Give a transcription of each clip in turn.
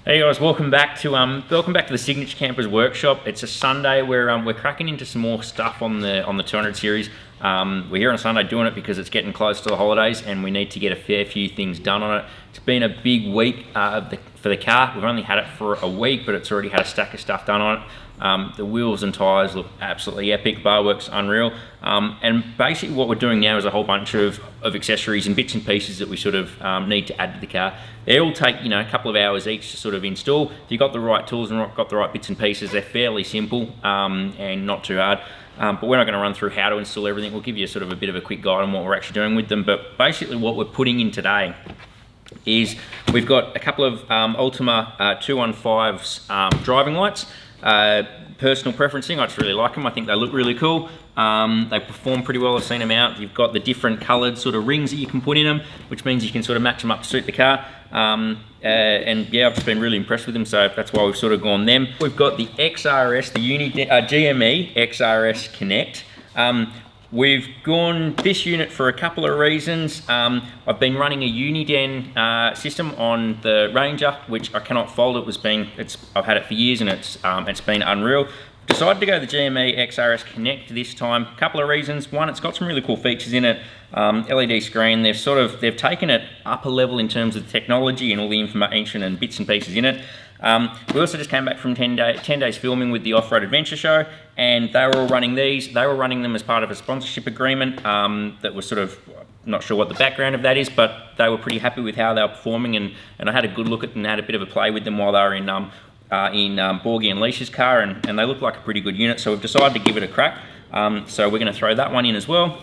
Hey guys, welcome back to the Signature Campers Workshop. It's a Sunday. We're cracking into some more stuff on the 200 series. We're here on a Sunday doing it because it's getting close to the holidays and we need to get a fair few things done on it. It's been a big week for the car. We've only had it for a week, but it's already had a stack of stuff done on it. The wheels and tyres look absolutely epic. Bar works unreal. And basically what we're doing now is a whole bunch of accessories and bits and pieces that we sort of need to add to the car. They all take, a couple of hours each to sort of install. If you've got the right tools and got the right bits and pieces, they're fairly simple and not too hard. But we're not going to run through how to install everything. We'll give you sort of a bit of a quick guide on what we're actually doing with them. But basically what we're putting in today is we've got a couple of Ultima 215's driving lights. Personal preferencing, I just really like them. I think they look really cool. They perform pretty well. I've seen them out. You've got the different coloured sort of rings that you can put in them, which means you can sort of match them up to suit the car. And yeah, I've just been really impressed with them, so that's why we've sort of gone them. We've got the XRS, the GME XRS Connect. We've gone this unit for a couple of reasons. I've been running a Uniden system on the Ranger, which I cannot fault. I've had it for years and it's been unreal. Decided to go the GME XRS Connect this time. A couple of reasons. One, it's got some really cool features in it. LED screen. They've taken it up a level in terms of the technology and all the information and bits and pieces in it. We also just came back from 10 days filming with the Offroad Adventure Show, and they were all running these. They were running them as part of a sponsorship agreement that was sort of, not sure what the background of that is, but they were pretty happy with how they were performing, and I had a good look at them and had a bit of a play with them while they were in Borgie and Leish's car, and they look like a pretty good unit, so we've decided to give it a crack. So we're going to throw that one in as well.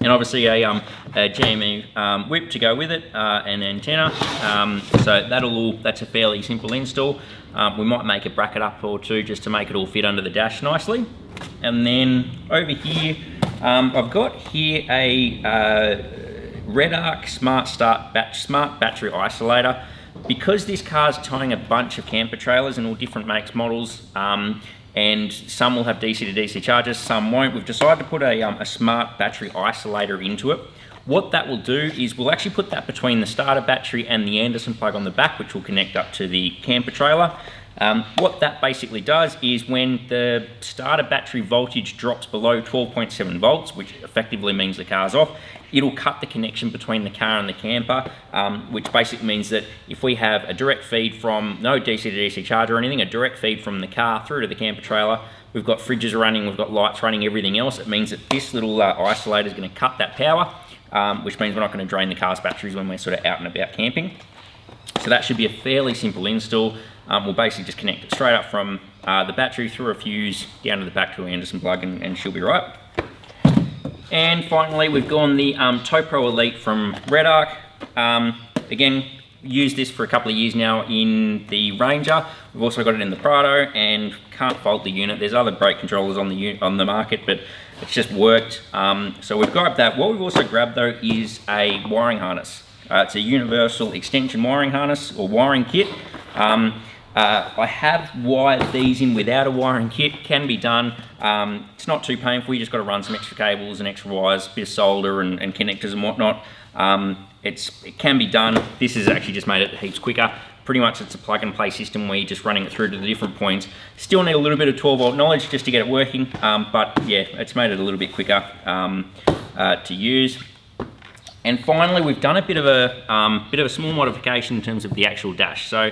And obviously a GME whip to go with it, an antenna. So that's a fairly simple install. We might make a bracket up or two just to make it all fit under the dash nicely. And then over here, I've got here a Red Arc Smart Battery Isolator. Because this car's towing a bunch of camper trailers and all different makes, models, and some will have DC to DC chargers, some won't. We've decided to put a smart battery isolator into it. What that will do is we'll actually put that between the starter battery and the Anderson plug on the back, which will connect up to the camper trailer. What that basically does is when the starter battery voltage drops below 12.7 volts, which effectively means the car's off, it'll cut the connection between the car and the camper, which basically means that if we have a direct feed from no DC to DC charger or anything, a direct feed from the car through to the camper trailer, we've got fridges running, we've got lights running, everything else, it means that this little isolator is going to cut that power, which means we're not going to drain the car's batteries when we're sort of out and about camping. So that should be a fairly simple install. We'll basically just connect it straight up from the battery through a fuse down to the back to an Anderson plug, and she'll be right. And finally, we've gone the TowPro Elite from Red Arc. Again, used this for a couple of years now in the Ranger. We've also got it in the Prado, and can't fault the unit. There's other brake controllers on the market, but it's just worked. So we've grabbed that. What we've also grabbed though is a wiring harness. It's a universal extension wiring harness or wiring kit. I have wired these in without a wiring kit. Can be done. It's not too painful. You just got to run some extra cables and extra wires, a bit of solder and connectors and whatnot. It can be done. This has actually just made it heaps quicker. Pretty much it's a plug and play system where you're just running it through to the different points. Still need a little bit of 12 volt knowledge just to get it working, but yeah, it's made it a little bit quicker to use. And finally, we've done a bit of a small modification in terms of the actual dash. So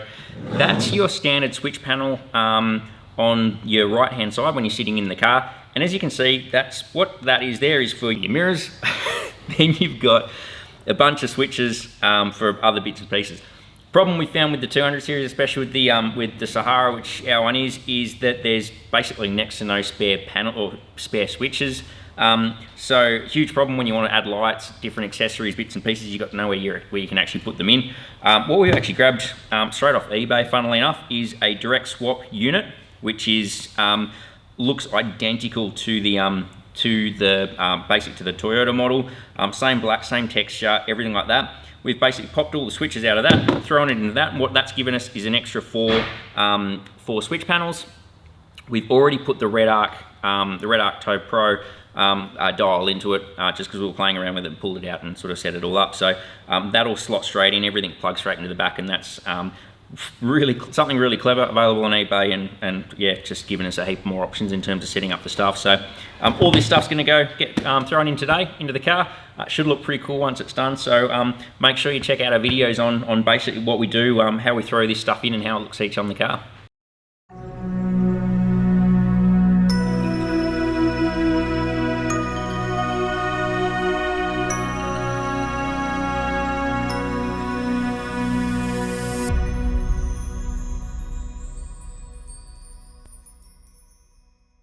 that's your standard switch panel on your right hand side when you're sitting in the car. And as you can see, that's what that is there is for your mirrors. Then you've got a bunch of switches for other bits and pieces. Problem we found with the 200 series, especially with the Sahara, which our one is that there's basically next to no spare panel or spare switches. So huge problem when you want to add lights, different accessories, bits and pieces. You've got to know where you can actually put them in. What we've actually grabbed straight off eBay, funnily enough, is a direct swap unit, which is looks identical to the basic to the Toyota model. Same black, same texture, everything like that. We've basically popped all the switches out of that, thrown it into that, and what that's given us is an extra four switch panels. We've already put the Red Arc Tow Pro dial into it just because we were playing around with it and pulled it out and sort of set it all up. So that'll slot straight in, everything plugs straight into the back, and that's something really clever, available on eBay, and yeah, just giving us a heap more options in terms of setting up the stuff. So all this stuff's going to get thrown in today into the car. Should look pretty cool once it's done. So make sure you check out our videos on basically what we do, how we throw this stuff in, and how it looks each on the car.